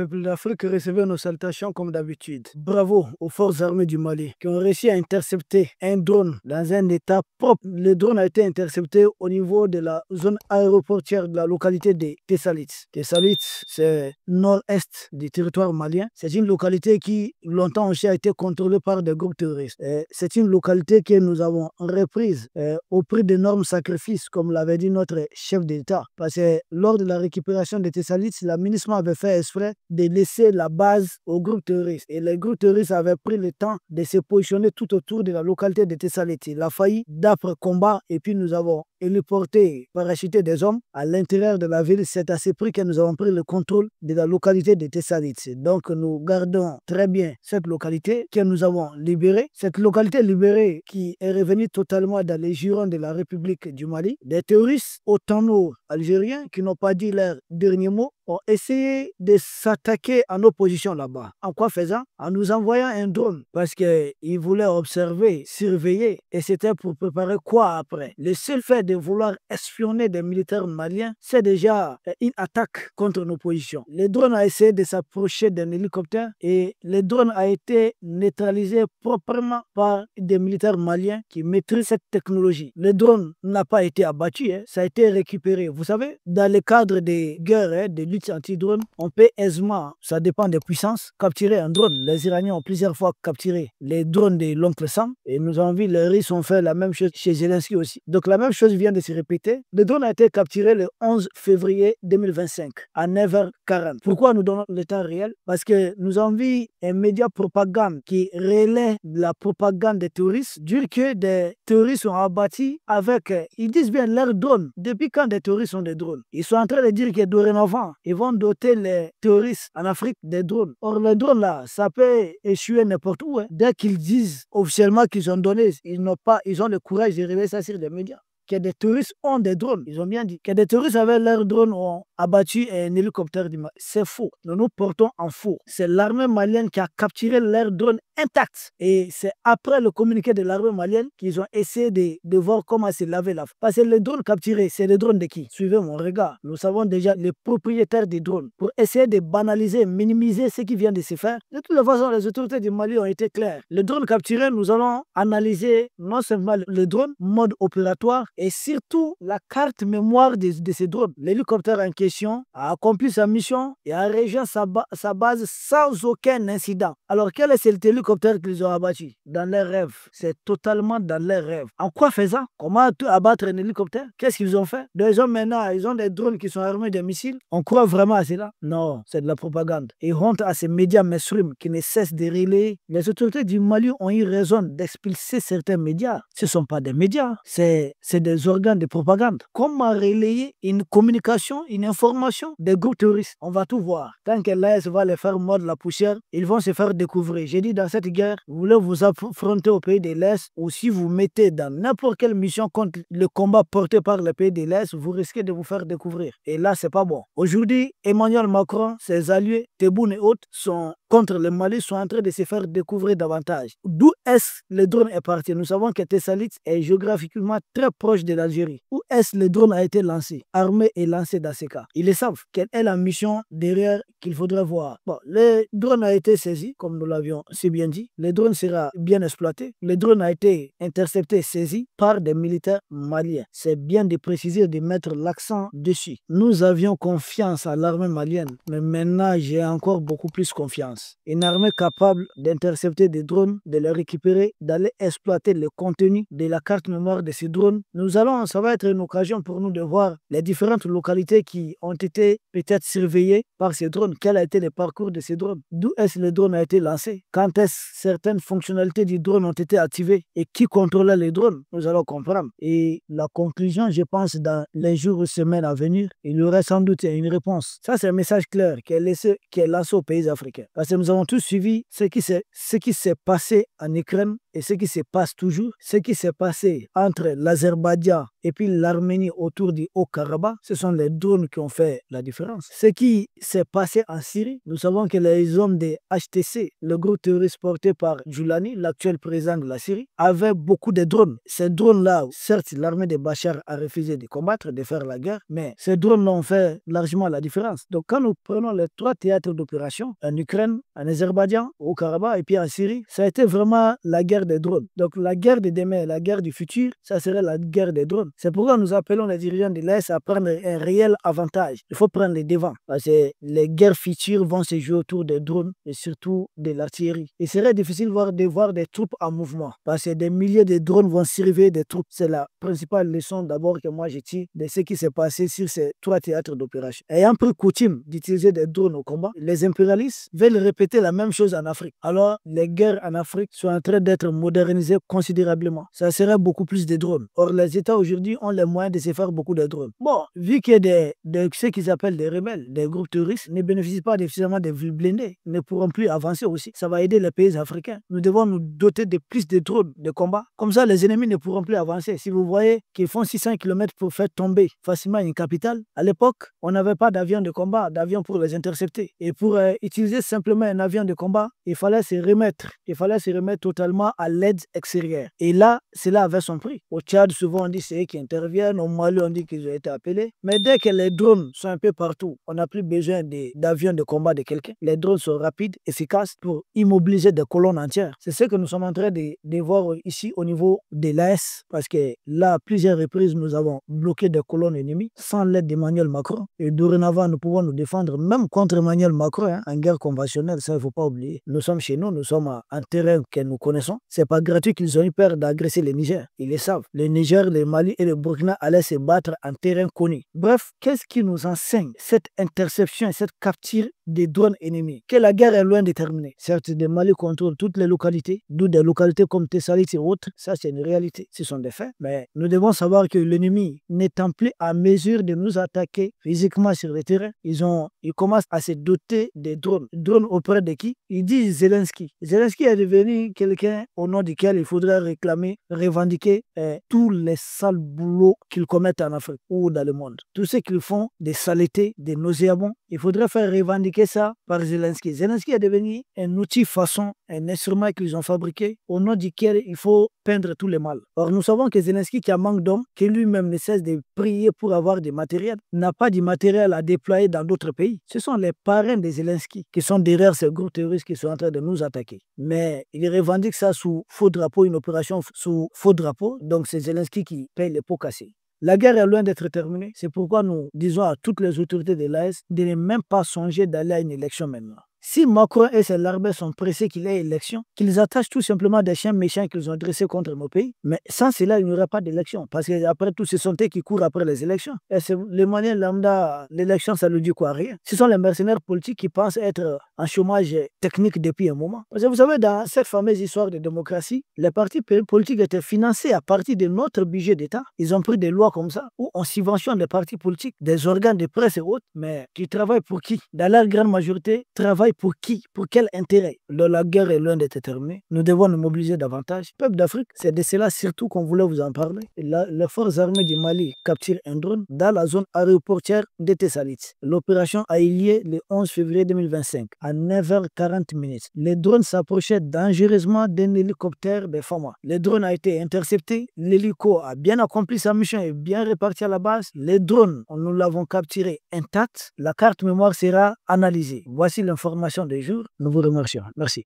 peuple d'Afrique, recevez nos salutations comme d'habitude. Bravo aux forces armées du Mali qui ont réussi à intercepter un drone dans un état propre. Le drone a été intercepté au niveau de la zone aéroportière de la localité de Tessalit. Tessalit, c'est nord-est du territoire malien. C'est une localité qui longtemps aussi a été contrôlée par des groupes terroristes. C'est une localité que nous avons reprise au prix d'énormes sacrifices, comme l'avait dit notre chef d'État. Parce que lors de la récupération de Tessalit, l'administration avait fait exprès de laisser la base aux groupes terroristes. Et les groupes terroristes avaient pris le temps de se positionner tout autour de la localité de Tessalit. Il a failli d'âpres combats et puis nous avons héliporté, parachuté des hommes à l'intérieur de la ville. C'est à ce prix que nous avons pris le contrôle de la localité de Tessalit. Donc nous gardons très bien cette localité que nous avons libérée. Cette localité libérée qui est revenue totalement dans les jurons de la République du Mali. Des terroristes autant algériens qui n'ont pas dit leur dernier mot ont essayé de s'attaquer à nos positions là-bas. En quoi faisant? En nous envoyant un drone parce qu'ils voulaient observer, surveiller et c'était pour préparer quoi après? Le seul fait de vouloir espionner des militaires maliens, c'est déjà une attaque contre nos positions. Le drone a essayé de s'approcher d'un hélicoptère et le drone a été neutralisé proprement par des militaires maliens qui maîtrisent cette technologie. Le drone n'a pas été abattu, ça a été récupéré. Vous savez, dans le cadre des guerres, des luttes anti-drone, on peut aisément, ça dépend des puissances, capturer un drone. Les Iraniens ont plusieurs fois capturé les drones de l'oncle Sam et nous avons vu les Russes ont fait la même chose chez Zelensky aussi. Donc la même chose vient de se répéter. Le drone a été capturé le 11 février 2025 à 9h40. Pourquoi nous donnons le temps réel? Parce que nous avons vu un média propagande qui relaie la propagande des terroristes, dire que des terroristes sont abattus avec, ils disent bien leurs drones. Depuis quand des terroristes ont des drones? Ils sont en train de dire que dorénavant, ils vont doter les terroristes en Afrique des drones. Or, les drones là, ça peut échouer n'importe où. Dès qu'ils disent officiellement qu'ils ont donné, ils ont le courage de révéler ça sur les médias. Que des terroristes ont des drones. Ils ont bien dit que des terroristes avec leurs drones ont abattu un hélicoptère du Mali. C'est faux. Nous nous portons en faux. C'est l'armée malienne qui a capturé leurs drones intacts. Et c'est après le communiqué de l'armée malienne qu'ils ont essayé de voir comment se laver la face. Parce que les drones capturés, c'est les drones de qui? Suivez mon regard. Nous savons déjà les propriétaires des drones. Pour essayer de banaliser, minimiser ce qui vient de se faire, de toute façon, les autorités du Mali ont été claires. Les drones capturés, nous allons analyser non seulement le drone, mode opératoire, et surtout la carte mémoire de ces drones. L'hélicoptère en question a accompli sa mission et a rejoint sa base sans aucun incident. Alors quel est cet hélicoptère qu'ils ont abattu? Dans leurs rêves. C'est totalement dans leurs rêves. En quoi faisant? Comment abattre un hélicoptère? Qu'est-ce qu'ils ont fait? Des hommes maintenant, ils ont des drones qui sont armés de missiles. On croit vraiment à cela? Non, c'est de la propagande. Et honte à ces médias mainstream qui ne cessent de relayer. Les autorités du Mali ont eu raison d'expulser certains médias. Ce ne sont pas des médias, c'est des organes de propagande. Comment relayer une communication, une information des groupes terroristes? On va tout voir. Tant que l'AS va les faire mordre la poussière, ils vont se faire découvrir. J'ai dit dans cette guerre, vous voulez vous affronter au pays de l'Est ou si vous mettez dans n'importe quelle mission contre le combat porté par le pays de l'Est, vous risquez de vous faire découvrir. Et là, c'est pas bon. Aujourd'hui, Emmanuel Macron, ses alliés, Tebboune et autres, sont contre le Mali, sont en train de se faire découvrir davantage. D'où est-ce le drone est parti? Nous savons que Tessalit est géographiquement très proche de l'Algérie. Où est-ce le drone a été lancé? Armé et lancé dans ces cas. Ils le savent. Quelle est la mission derrière qu'il faudrait voir? Bon, le drone a été saisi, comme nous l'avions si bien dit. Le drone sera bien exploité. Le drone a été intercepté, saisi par des militaires maliens. C'est bien de préciser, de mettre l'accent dessus. Nous avions confiance à l'armée malienne, mais maintenant j'ai encore beaucoup plus confiance. Une armée capable d'intercepter des drones, de les récupérer, d'aller exploiter le contenu de la carte mémoire de ces drones. Ça va être une occasion pour nous de voir les différentes localités qui ont été peut-être surveillées par ces drones. Quel a été le parcours de ces drones? D'où est-ce que le drone a été lancé? Quand est-ce certaines fonctionnalités du drone ont été activées? Et qui contrôlait les drones? Nous allons comprendre. Et la conclusion, je pense, dans les jours ou semaines à venir, il y aurait sans doute une réponse. Ça, c'est un message clair qui est lancé aux pays africains. Parce que nous avons tous suivi ce qui s'est passé en Ukraine et ce qui se passe toujours, ce qui s'est passé entre l'Azerbaïdjan et puis l'Arménie autour du Haut-Karabakh, ce sont les drones qui ont fait la différence. Ce qui s'est passé en Syrie, nous savons que les hommes des HTC, le groupe terroriste porté par Joulani, l'actuel président de la Syrie, avaient beaucoup de drones. Ces drones-là, certes, l'armée de Bachar a refusé de combattre, de faire la guerre, mais ces drones-là ont fait largement la différence. Donc quand nous prenons les 3 théâtres d'opération, en Ukraine, en Azerbaïdjan, au Karabakh et puis en Syrie, ça a été vraiment la guerre des drones. Donc la guerre de demain, la guerre du futur, ça serait la guerre des drones. C'est pourquoi nous appelons les dirigeants de l'Est à prendre un réel avantage. Il faut prendre les devants parce que les guerres futures vont se jouer autour des drones et surtout de l'artillerie. Il serait difficile de voir des troupes en mouvement parce que des milliers de drones vont servir des troupes. C'est la principale leçon d'abord que moi je tire de ce qui s'est passé sur ces 3 théâtres d'opération. Ayant pris coutume d'utiliser des drones au combat, les impérialistes veulent répéter la même chose en Afrique. Alors les guerres en Afrique sont en train d'être modernisées considérablement. Ça serait beaucoup plus de drones. Or les États aujourd'hui ont les moyens de se faire beaucoup de drones. Bon, vu que ce qu'ils appellent des rebelles, des groupes terroristes, ne bénéficient pas suffisamment de villes blindées, ne pourront plus avancer aussi. Ça va aider les pays africains. Nous devons nous doter de plus de drones de combat. Comme ça, les ennemis ne pourront plus avancer. Si vous voyez qu'ils font 600 km pour faire tomber facilement une capitale, à l'époque, on n'avait pas d'avions de combat, d'avions pour les intercepter. Et pour utiliser simplement un avion de combat, il fallait se remettre. Il fallait se remettre totalement à l'aide extérieure. Et là, cela avait son prix. Au Tchad, souvent on dit c'est eux qui interviennent. Au Mali, on dit qu'ils ont été appelés. Mais dès que les drones sont un peu partout, on n'a plus besoin d'avions de combat de quelqu'un. Les drones sont rapides, efficaces pour immobiliser des colonnes entières. C'est ce que nous sommes en train de voir ici au niveau de l'AS. Parce que là, à plusieurs reprises, nous avons bloqué des colonnes ennemies sans l'aide d'Emmanuel Macron. Et dorénavant, nous pouvons nous défendre même contre Emmanuel Macron en guerre conventionnelle. Ça, il ne faut pas oublier. Nous sommes chez nous, nous sommes en terrain que nous connaissons. C'est pas gratuit qu'ils ont eu peur d'agresser le Niger. Ils le savent. Le Niger, le Mali et le Burkina allaient se battre en terrain connu. Bref, qu'est-ce qui nous enseigne cette interception et cette capture des drones ennemis? Que la guerre est loin de terminer. Certes, le Mali contrôle toutes les localités, d'où des localités comme Tessalit et autres. Ça, c'est une réalité. Ce sont des faits. Mais nous devons savoir que l'ennemi n'étant plus à mesure de nous attaquer physiquement sur le terrain, ils commencent à se doter des drones. Drones auprès de qui? Ils disent Zelensky. Zelensky est devenu quelqu'un au nom duquel il faudrait réclamer, revendiquer tous les sales boulots qu'ils commettent en Afrique ou dans le monde. Tout ce qu'ils font, des saletés, des nauséabonds, il faudrait faire revendiquer ça par Zelensky. Zelensky est devenu un outil façon, un instrument qu'ils ont fabriqué au nom duquel il faut peindre tous les mal. Or, nous savons que Zelensky, qui a manque d'hommes, qui lui-même ne cesse de prier pour avoir du matériel, n'a pas du matériel à déployer dans d'autres pays. Ce sont les parrains de Zelensky qui sont derrière ces groupes terroristes qui sont en train de nous attaquer. Mais ils revendiquent ça sous faux drapeau, une opération sous faux drapeau. Donc, c'est Zelensky qui paye les pots cassés. La guerre est loin d'être terminée. C'est pourquoi nous disons à toutes les autorités de l'AES de ne même pas songer d'aller à une élection maintenant. Si Macron et ses larbins sont pressés qu'il y ait élection, qu'ils attachent tout simplement des chiens méchants qu'ils ont dressés contre nos pays, mais sans cela, il n'y aura pas d'élection. Parce qu'après tout, ce sont eux qui courent après les élections. Et les moyens lambda, l'élection, ça ne dit quoi? Rien. Ce sont les mercenaires politiques qui pensent être en chômage technique depuis un moment. Parce que vous savez, dans cette fameuse histoire de démocratie, les partis politiques étaient financés à partir de notre budget d'État. Ils ont pris des lois comme ça, où on subventionne les partis politiques, des organes de presse et autres, mais qui travaillent pour qui? Dans leur grande majorité, travaillent pour qui? Pour quel intérêt? La guerre est loin d'être terminée. Nous devons nous mobiliser davantage. Peuple d'Afrique, c'est de cela surtout qu'on voulait vous en parler. Les forces armées du Mali capturent un drone dans la zone aéroportière de Tessalit. L'opération a eu lieu le 11 février 2025 à 9h40. Le drone s'approchait dangereusement d'un hélicoptère de FAMA. Le drone a été intercepté. L'hélico a bien accompli sa mission et bien réparti à la base. Le drone, nous l'avons capturé intact. La carte mémoire sera analysée. Voici l'information des jours. Nous vous remercions. Merci.